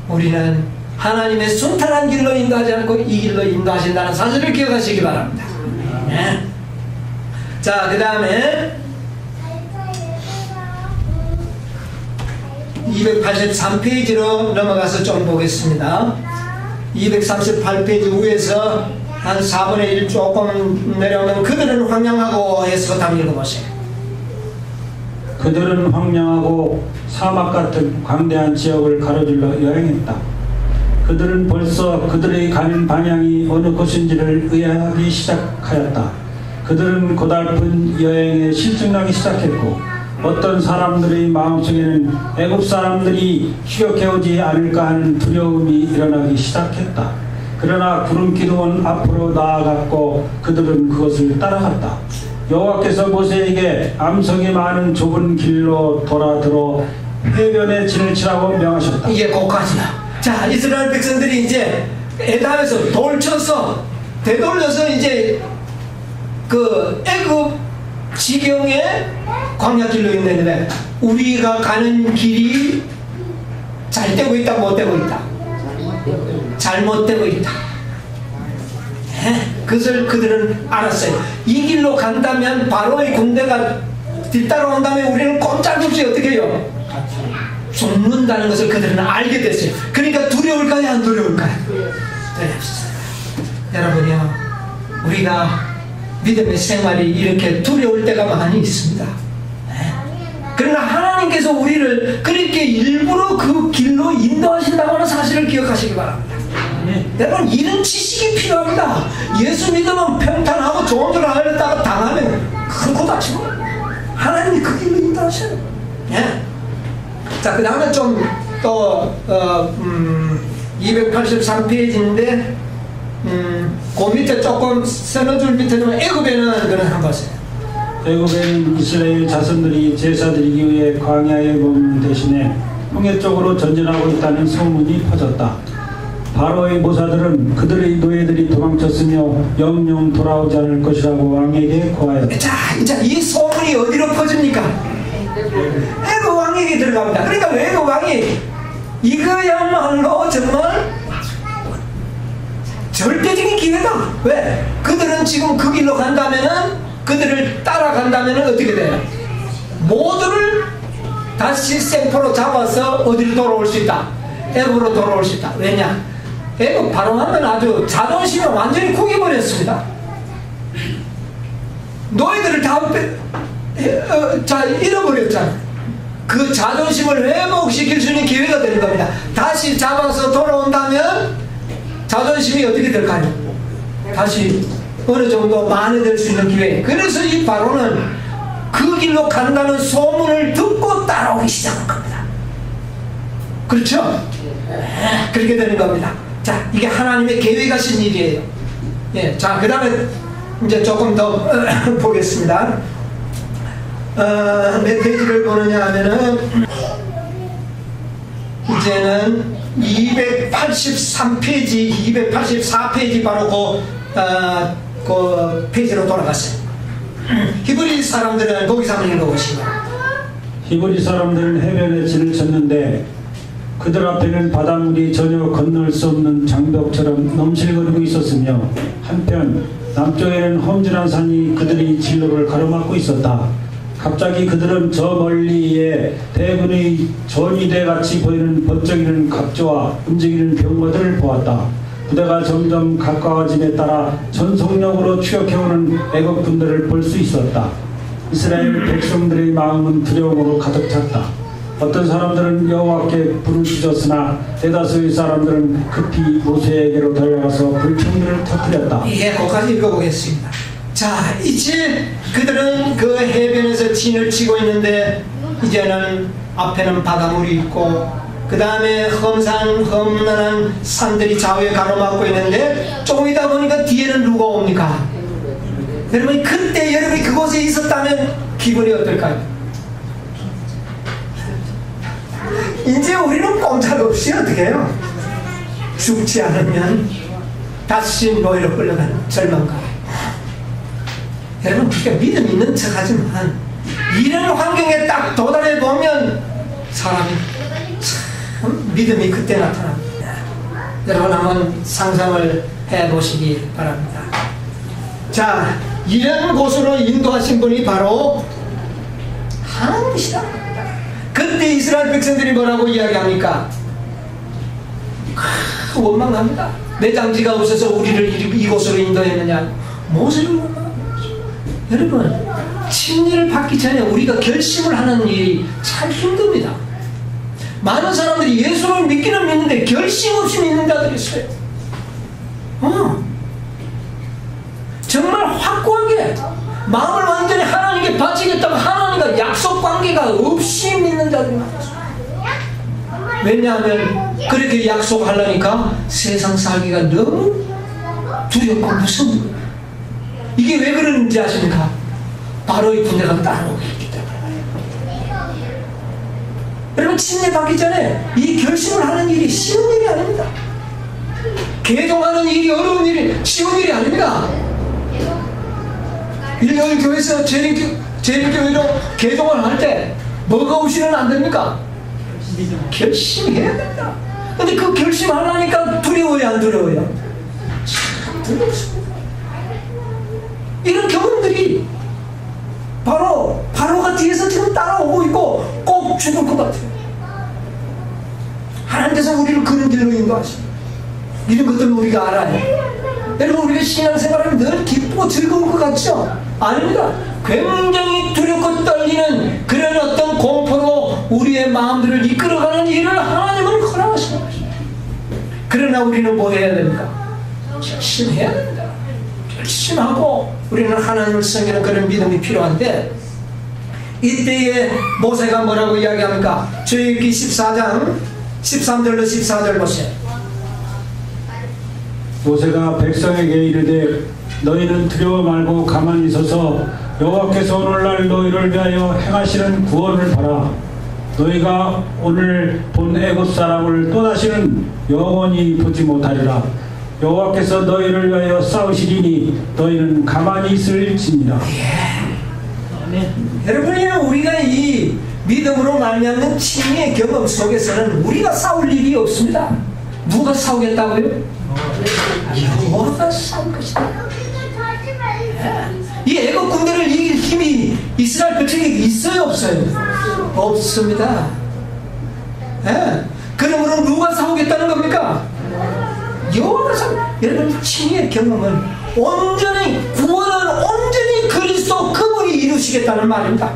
우리는 하나님의 순탄한 길로 인도하지 않고 이 길로 인도하신다는 사실을 기억하시기 바랍니다. 네. 자, 그 다음에 283페이지로 넘어가서 좀 보겠습니다. 238페이지 위에서 한 4분의 1 조금 내려오면 그들은 황량하고 해서부터 한번 읽어보세요. 그들은 황량하고 사막 같은 광대한 지역을 가로질러 여행했다. 그들은 벌써 그들의 가는 방향이 어느 곳인지를 의아하기 시작하였다. 그들은 고달픈 여행에 실증나기 시작했고 어떤 사람들의 마음속에는 애굽 사람들이 추격해오지 않을까 하는 두려움이 일어나기 시작했다. 그러나 구름 기둥은 앞으로 나아갔고 그들은 그것을 따라갔다. 여호와께서 모세에게 암석이 많은 좁은 길로 돌아들어 해변에 진을 치라고 명하셨다. 이게 거기까지야. 자, 이스라엘 백성들이 이제 에담에서 돌쳐서 되돌려서 이제 그 애굽 지경의 광야길로 있는데 우리가 가는 길이 잘 되고 있다, 못 되고 있다? 잘못되고 있다. 그것을 그들은 알았어요. 이 길로 간다면 바로의 군대가 뒤따라온다면 우리는 꼼짝없이 어떻게 해요? 죽는다는 것을 그들은 알게 됐어요. 그러니까 두려울까요? 안 두려울까요? 두렵습니다. 여러분이요, 우리가 믿음의 생활이 이렇게 두려울 때가 많이 있습니다. 그러나 하나님께서 우리를 그렇게 일부러 그 길로 인도하신다고 하는 사실을 기억하시기 바랍니다. 여러분, 이런 지식이 필요합니다. 예수 믿으면 평탄하고 좋은 줄 알았다가 당하면 큰코 다치고 하나님이 그 길로 인도하셔요. 자, 그 다음에 좀 또 283페이지인데 그 밑에 조금 서너 줄 밑에 좀 애굽에는 그런 한 것이에요. 애굽에는 이스라엘 자손들이 제사 드리기 위해 광야에 머무는 대신에 홍해 쪽으로 전진하고 있다는 소문이 퍼졌다. 바로의 모사들은 그들의 노예들이 도망쳤으며 영영 돌아오지 않을 것이라고 왕에게 고하였다. 자, 이 소문이 어디로 퍼집니까? 애굽 왕에게 들어갑니다. 그러니까 애굽 왕이 이거야말로 정말 절대적인 기회다. 왜? 그들은 지금 그 길로 간다면은, 그들을 따라간다면은 어떻게 돼요? 모두를 다시 생포로 잡아서 어디로 돌아올 수 있다? 애굽으로 돌아올 수 있다. 왜냐? 애굽 바로 하면 아주 자존심을 완전히 구겨버렸습니다. 노예들을 다 잃어버렸잖아. 그 자존심을 회복시킬 수 있는 기회가 되는 겁니다. 다시 잡아서 돌아온다면 자존심이 어떻게 될까요? 다시 어느 정도 만회될 수 있는 기회. 그래서 이 바로는 그 길로 간다는 소문을 듣고 따라오기 시작한 겁니다. 그렇죠? 그렇게 되는 겁니다. 자, 이게 하나님의 계획하신 일이에요. 예, 자, 그 다음에 이제 조금 더 보겠습니다. 몇 페이지를 보느냐 하면은 이제는 283페이지, 284페이지 바로 그 페이지로 돌아갔어요. 히브리 사람들은 거기서 한번 읽어보시죠. 히브리 사람들은 해변에 진을 쳤는데 그들 앞에는 바닷물이 전혀 건널 수 없는 장벽처럼 넘실거리고 있었으며 한편 남쪽에는 험준한 산이 그들의 진로를 가로막고 있었다. 갑자기 그들은 저 멀리에 대군의 전위대 같이 보이는 번쩍이는 갑조와 움직이는 병거들을 보았다. 부대가 점점 가까워짐에 따라 전속력으로 추격해오는 애국 군대를 볼 수 있었다. 이스라엘 백성들의 마음은 두려움으로 가득 찼다. 어떤 사람들은 여호와께 부르짖었으나 대다수의 사람들은 급히 모세에게로 달려가서 불평들을 터뜨렸다. 예, 거기까지 읽어보겠습니다. 자, 이제 그들은 그 해변에서 진을 치고 있는데 이제는 앞에는 바닷물이 있고 그 다음에 험난한 산들이 좌우에 가로막고 있는데 조금 있다 보니까 뒤에는 누가 옵니까? 여러분 그때 여러분이 그곳에 있었다면 기분이 어떨까요? 이제 우리는 꼼짝없이 어떻게 해요? 죽지 않으면 다시 노예로 끌려가는 절망감. 여러분 우리가 믿음 있는 척하지만 이런 환경에 딱 도달해 보면 사람이 참 믿음이 그때 나타납니다. 여러분 한번 상상을 해보시기 바랍니다. 자, 이런 곳으로 인도하신 분이 바로 하나님이시다. 그때 이스라엘 백성들이 뭐라고 이야기합니까? 원망합니다. 내 장지가 없어서 우리를 이곳으로 인도했느냐. 모세를 원망합니다. 여러분 침례를 받기 전에 우리가 결심을 하는 일이 참 힘듭니다. 많은 사람들이 예수를 믿기는 믿는데 결심 없이 믿는 자들이 있어요. 정말 확고하게 마음을 완전히 하나님께 바치겠다고 하나님과 약속 관계가 없이 믿는 자들이 많았어요. 왜냐하면 그렇게 약속하려니까 세상 살기가 너무 두렵고 무서운 거예요. 이게 왜 그러는지 아십니까? 바로의 군대가 따라오고 있기 때문에. 여러분 침례 받기 전에 이 결심을 하는 일이 쉬운 일이 아닙니다. 개종하는 일이 어려운 일이 쉬운 일이 아닙니다. 일요일 교회에서 재림교회로 개종을 할 때 뭐가 없이는 안 됩니까? 결심해야 된다. 근데 그 결심하려니까 두려워요, 안 두려워요? 참 두렵습니다. 이런 경험들이 바로가 뒤에서 지금 따라오고 있고 꼭 죽을 것 같아요. 하나님께서 우리를 그런 길로 인도하십니다. 이런 것들은 우리가 알아요. 여러분 우리가 신앙생활하면 늘 기쁘고 즐거운 것 같죠? 아닙니다. 굉장히 두렵고 떨리는 그런 어떤 공포로 우리의 마음들을 이끌어가는 일을 하나님은 허락하시는 것입니다. 그러나 우리는 뭐 해야 됩니까? 결심해야 됩니다. 결심하고 우리는 하나님을 섬기는 그런 믿음이 필요한데 이때에 모세가 뭐라고 이야기합니까? 출애굽기 14장 13절로 14절 보세요. 모세가 백성에게 이르되 너희는 두려워 말고 가만히 서서 여호와께서 오늘날 너희를 위하여 행하시는 구원을 봐라. 너희가 오늘 본 애굽 사람을 또다시는 영원히 보지 못하리라. 여호와께서 너희를 위하여 싸우시리니 너희는 가만히 있을지니라. 여러분이 우리가 이 믿음으로 말미암는 침례의 경험 속에서는 우리가 싸울 일이 없습니다. 누가 싸우겠다고요? 여호와가 싸울 것이다. 이 애국 군대를 이길 힘이 이스라엘 백성에게 있어요, 없어요? 없습니다. 그러므로 누가 싸우겠다는 겁니까? 여호와가 싸우. 여러분 침례의 경험은 온전히 구원은 온전히 그리스도 그분이 이루시겠다는 말입니다.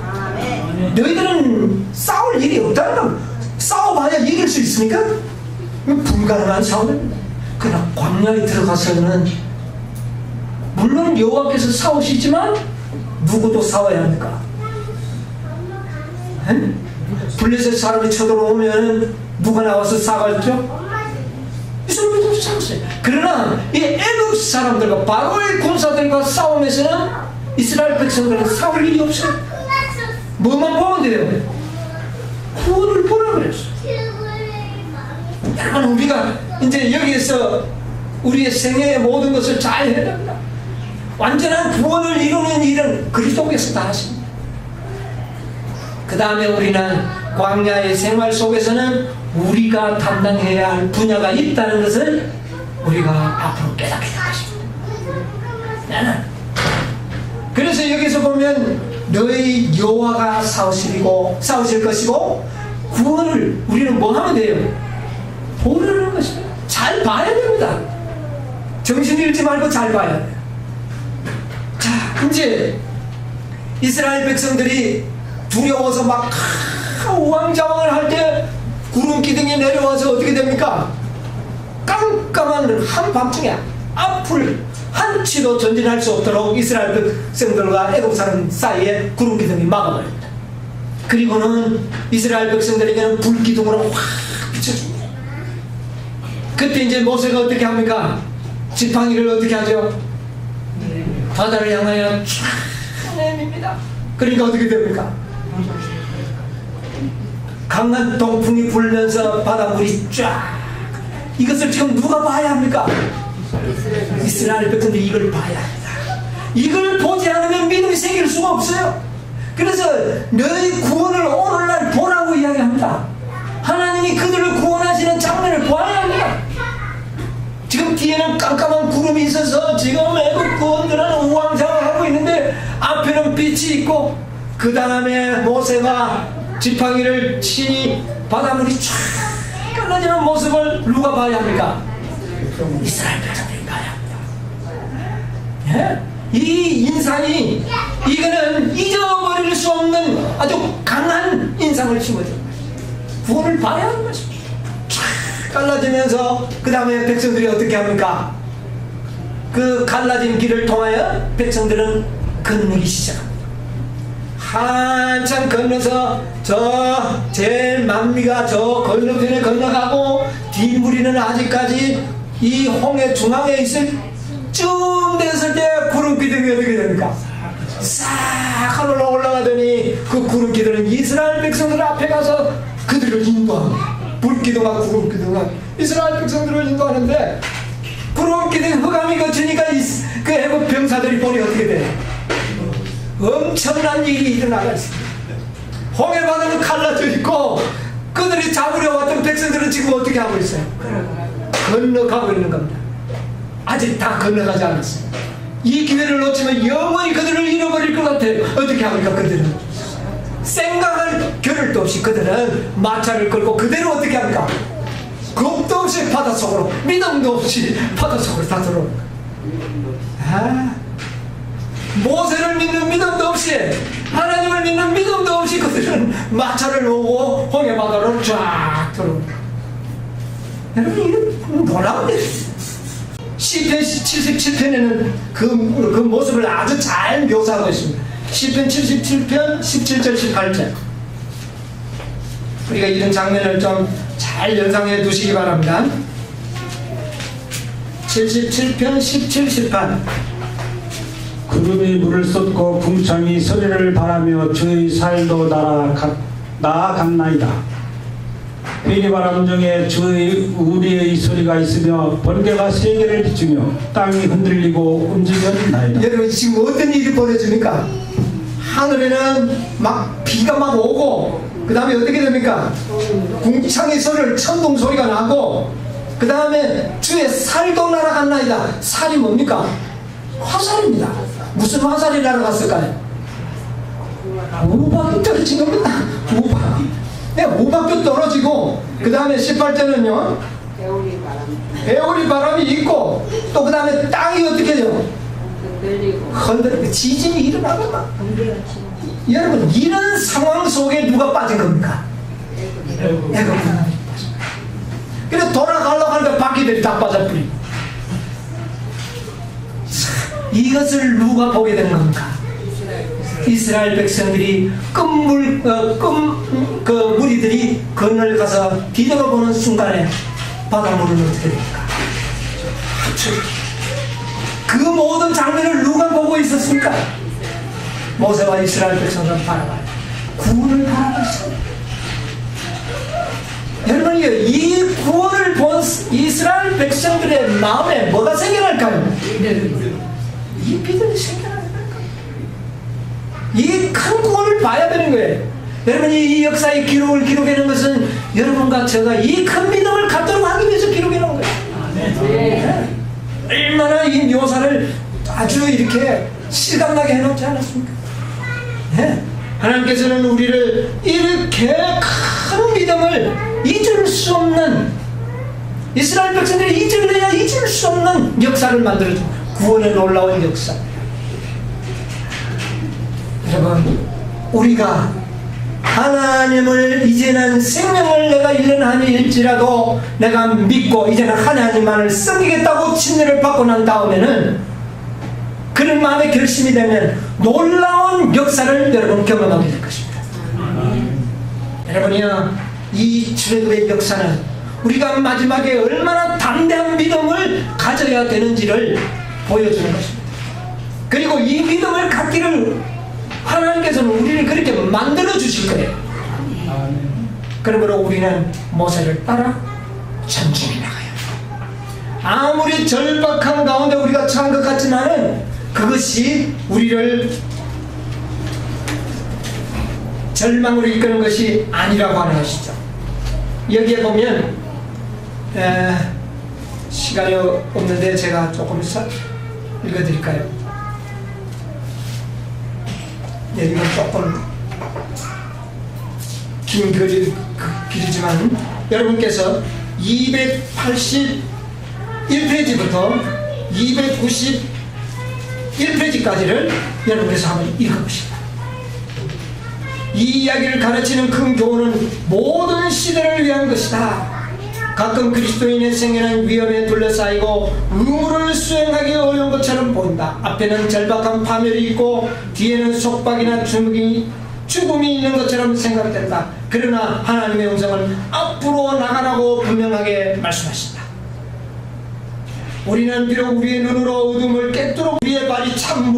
너희들은 싸울 일이 없다는 거. 싸워봐야 이길 수 있습니까? 불가능한 싸움입니다. 그러나 광야에 들어가서는 물론 여호와께서 싸우시지만 누구도 싸워야 합니까? 블레셋 사람이 쳐들어오면 누가 나와서 싸웠죠? 이스라엘도 싸웠어요. 그러나 이 애굽 사람들과 바로의 군사들과 싸움에서는 이스라엘 백성들은 싸울 일이 없어요. 뭐만 보면 돼요? 구원을 보라 그랬어요. 여러분 우리가 이제 여기에서 우리의 생애의 모든 것을 잘 해야 됩니다. 완전한 구원을 이루는 일은 그리스도께서 다 하십니다. 그 다음에 우리는 광야의 생활 속에서는 우리가 담당해야 할 분야가 있다는 것을 우리가 앞으로 깨닫게 될 것입니다. 그래서 여기서 보면 너희 여호와가 싸우실 것이고 구원을 우리는 뭐 하면 돼요? 보려는 것입니다. 잘 봐야 됩니다. 정신 잃지 말고 잘 봐야 돼요. 자, 이제 이스라엘 백성들이 두려워서 막 우왕좌왕을 할 때 구름 기둥이 내려와서 어떻게 됩니까? 깜깜한 한밤중에 앞을 한치도 전진할 수 없도록 이스라엘 백성들과 애국 사람 사이에 구름 기둥이 막아버립니다. 그리고는 이스라엘 백성들에게는 불 기둥으로 확 비춰줍니다. 그때 이제 모세가 어떻게 합니까? 지팡이를 어떻게 하죠? 바다를 향하여 쫙 내밉니다. 그러니까 어떻게 됩니까? 강한 동풍이 불면서 바닷물이 쫙. 이것을 지금 누가 봐야 합니까? 이스라엘 백성들이 이걸 봐야 합니다. 이걸 보지 않으면 믿음이 생길 수가 없어요. 그래서 너희 구원을 오늘날 보라고 이야기합니다. 하나님이 그들을 구원하시는 장면을 봐야 합니다. 지금 뒤에는 깜깜한 구름이 있어서 지금 애국 구원들은 우왕좌왕하고 있는데 앞에는 빛이 있고 그 다음에 모세가 지팡이를 치니 바닷물이 쫙 갈라지는 모습을 누가 봐야 합니까? 이스라엘 백성들이 봐야 합니다. 예? 이 인상이 이거는 잊어버릴 수 없는 아주 강한 인상을 심어줍니다. 구원을 봐야 하는 것입니다. 쫙 갈라지면서 그 다음에 백성들이 어떻게 합니까? 그 갈라진 길을 통하여 백성들은 건너기 시작합니다. 한참 건너서 저 제일 만미가 저 건너편에 건너가고 뒷무리는 아직까지 이 홍해 중앙에 있을 쯤 됐을 때 구름 기둥이 어떻게 됩니까? 싹 하늘로 올라가더니 그 구름 기둥은 이스라엘 백성들 앞에 가서 그들을 인도합니다. 불기둥과 구름 기둥과 이스라엘 백성들을 인도하는데 구름 기둥 흑암이 거치니까 그 애국 병사들이 보니 어떻게 돼요? 엄청난 일이 일어나가 있습니다. 홍해 바다는 갈라져 있고 그들이 잡으려 왔던 백성들은 지금 어떻게 하고 있어요? 건너가고 있는 겁니다. 아직 다 건너가지 않았어요. 이 기회를 놓치면 영원히 그들을 잃어버릴 것 같아요. 어떻게 합니까? 그들은 생각할 겨를도 없이 그들은 마차를 끌고 그대로 어떻게 합니까? 겁도 없이 바닷속으로, 믿음도 없이 바닷속으로 다 들어오는 거예요. 모세를 믿는 믿음도 없이, 하나님을 믿는 믿음도 없이 그들은 마차를 오고 홍해 바다로 쫙 들어옵니다. 여러분, 이건 놀라운 일이에요. 시편 77편에는 그 모습을 아주 잘 묘사하고 있습니다. 시편 77편 17절 18절. 우리가 이런 장면을 좀 잘 연상해 두시기 바랍니다. 77편 17, 18. 구름이 물을 쏟고 궁창이 소리를 바라며 주의 살도 나아갔나이다. 회리바람 중에 주의 우리의 소리가 있으며 번개가 세계를 비추며 땅이 흔들리고 움직였나이다. 여러분, 지금 어떤 일이 벌어집니까? 하늘에는 막 비가 막 오고 그 다음에 어떻게 됩니까? 궁창의 소리를 천둥 소리가 나고 그 다음에 주의 살도 날아갔나이다. 살이 뭡니까? 화살입니다. 무슨 화살이 날아갔을까요? 우박이 떨어진 겁니다. 우박. 네, 우박도 떨어지고 그 다음에 18절은요 배오리 바람이 있고 또 그 다음에 땅이 어떻게 돼요? 흔들리고 지진이 일어나거나. 여러분, 이런 상황 속에 누가 빠진 겁니까? 애굽. 그래서 돌아가려고 하는데 바퀴들이 다 빠져버리고. 이것을 누가 보게 되는 겁니까? 이스라엘 백성들이 그 무리들이 건너가서 뒤돌아보는 순간에 바닷물은 어떻게 됩니까? 그 모든 장면을 누가 보고 있었습니까? 모세와 이스라엘 백성들은 바라봐요. 구원을 바라고 있습니다. 여러분이요, 이 구원을 본 이스라엘 백성들의 마음에 뭐가 생겨날까요? 이 믿음이 생겨나는 거예요. 이 큰 구원을 봐야 되는 거예요. 여러분이 이 역사의 기록을 기록해놓은 것은 여러분과 제가 이 큰 믿음을 갖도록 하기 위해서 기록해놓은 거예요. 네. 얼마나 이 묘사를 아주 이렇게 실감나게 해놓지 않았습니까? 네. 하나님께서는 우리를 이렇게 큰 믿음을 잊을 수 없는 이스라엘 백성들이 잊을래야 잊을 수 없는 역사를 만들어준 구원의 놀라운 역사. 여러분, 우리가 하나님을 이제는 생명을 내가 잃는 한이 일지라도 내가 믿고 이제는 하나님만을 섬기겠다고 침례를 받고 난 다음에는 그런 마음의 결심이 되면 놀라운 역사를 여러분 경험하게 될 것입니다. 여러분이요, 이 출애굽의 역사는 우리가 마지막에 얼마나 담대한 믿음을 가져야 되는지를 보여주는 것입니다. 그리고 이 믿음을 갖기를 하나님께서는 우리를 그렇게 만들어 주실 거예요. 그러므로 우리는 모세를 따라 전진해 나가요. 아무리 절박한 가운데 우리가 처한 것 같지만은 그것이 우리를 절망으로 이끄는 것이 아니라고 하는 것이죠. 여기에 보면 시간이 없는데 제가 조금 읽어드릴까요? 이건 조금 긴 글이지만 여러분께서 281페이지부터 291페이지까지를 여러분께서 한번 읽어보십시오. 이 이야기를 가르치는 큰 교훈은 모든 시대를 위한 것이다. 가끔 그리스도인의 생애는 위험에 둘러싸이고 의무를 수행하기 어려운 것처럼 보인다. 앞에는 절박한 파멸이 있고 뒤에는 속박이나 죽음이 있는 것처럼 생각된다. 그러나 하나님의 음성은 앞으로 나가라고 분명하게 말씀하신다. 우리는 비록 우리의 눈으로 어둠을 깨뜨려 우리의 발이 찬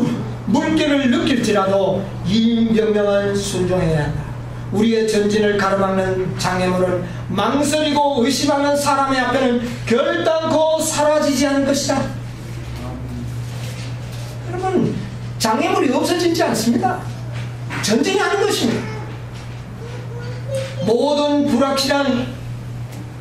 물결을 느낄지라도 이 명령은 순종해야 한다. 우리의 전진을 가로막는 장애물은 망설이고 의심하는 사람의 앞에는 결단코 사라지지 않을 것이다. 여러분, 장애물이 없어지지 않습니다. 전진이 하는 것입니다. 모든 불확실한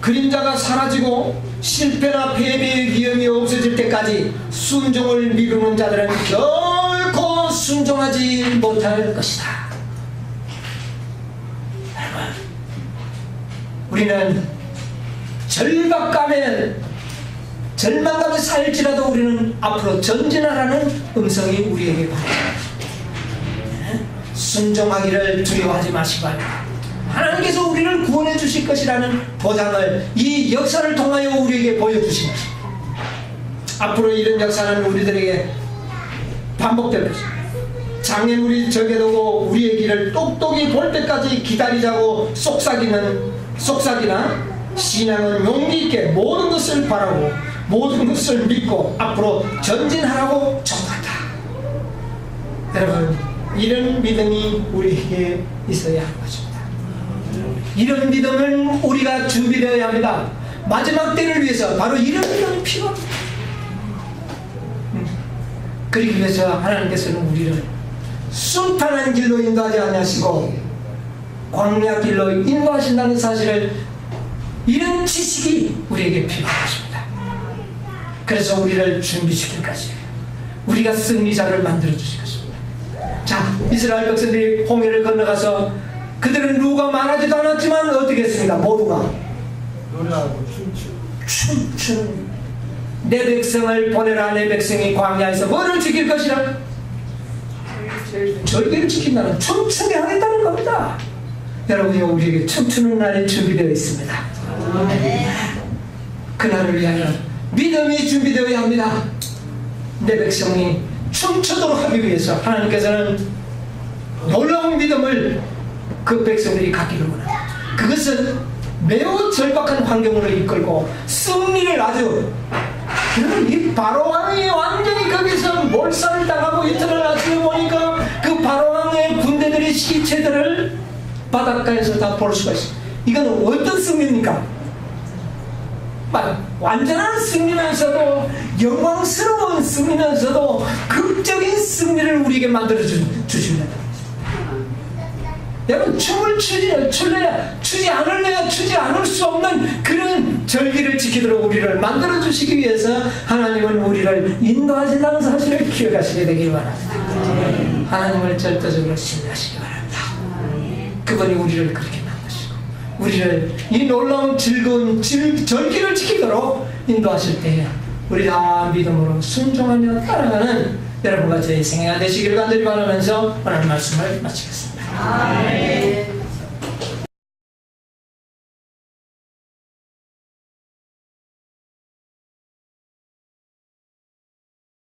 그림자가 사라지고 실패나 패배의 위험이 없어질 때까지 순종을 미루는 자들은 결코 순종하지 못할 것이다. 우리는 절망감에 살지라도 우리는 앞으로 전진하라는 음성이 우리에게 바랍니다. 순종하기를 두려워하지 마시고 하나님께서 우리를 구원해 주실 것이라는 보장을 이 역사를 통하여 우리에게 보여주신 것입니다. 앞으로 이런 역사는 우리들에게 반복될 것입니다. 장애물이 적게 두고 우리의 길을 똑똑히 볼 때까지 기다리자고 속삭이나 신앙은 용기 있게 모든 것을 바라고 모든 것을 믿고 앞으로 전진하라고 촉구한다. 여러분, 이런 믿음이 우리에게 있어야 하는 것입니다. 이런 믿음은 우리가 준비되어야 합니다. 마지막 때를 위해서 바로 이런 믿음이 필요합니다. 그러기 위해서 하나님께서는 우리를 순탄한 길로 인도하지 아니하시고 광야 길로 인도하신다는 사실을, 이런 지식이 우리에게 필요한 것입니다. 그래서 우리를 준비시킬 것이에요. 우리가 승리자를 만들어 주실 것입니다. 자, 이스라엘 백성들이 홍해를 건너가서 그들은 누가 말하지도 않았지만 어떻게 했습니까? 모두가 노래하고 춤추는, 내 백성을 보내라. 내 백성이 광야에서 뭐를 지킬 것이라? 절기를 지킨다는, 춤추게 하겠다는 겁니다. 여러분이 우리에게 춤추는 날이 준비되어 있습니다. 그날을 위하여 믿음이 준비되어야 합니다. 내 백성이 춤추도록 하기 위해서 하나님께서는 놀라운 믿음을 그 백성들이 갖기를 원합니다. 그것은 매우 절박한 환경으로 이끌고 승리를 아주, 이 바로왕이 완전히 거기서 몰살을 당하고 이틀을 아침에 보니까 그 바로왕의 군대들의 시체들을 바닷가에서 다 볼 수가 있습니다. 이건 어떤 승리입니까? 완전한 승리면서도 영광스러운 승리면서도 극적인 승리를 우리에게 만들어 주십니다. 여러분, 춤을 추지 않을 수 없는 그런 절기를 지키도록 우리를 만들어 주시기 위해서 하나님은 우리를 인도하신다는 사실을 기억하시게 되길 바랍니다. 하나님을 절대적으로 신뢰하시기 바랍니다. 그분이 우리를 그렇게 만드시고 우리를 이 놀라운 즐거운 절기를 지키도록 있도록 인도하실 때에 우리 다 믿음으로 순종하며 따라가는 여러분과 저의 생애가 되시기를 간절히 바라면서 오늘 말씀을 마치겠습니다. 아멘.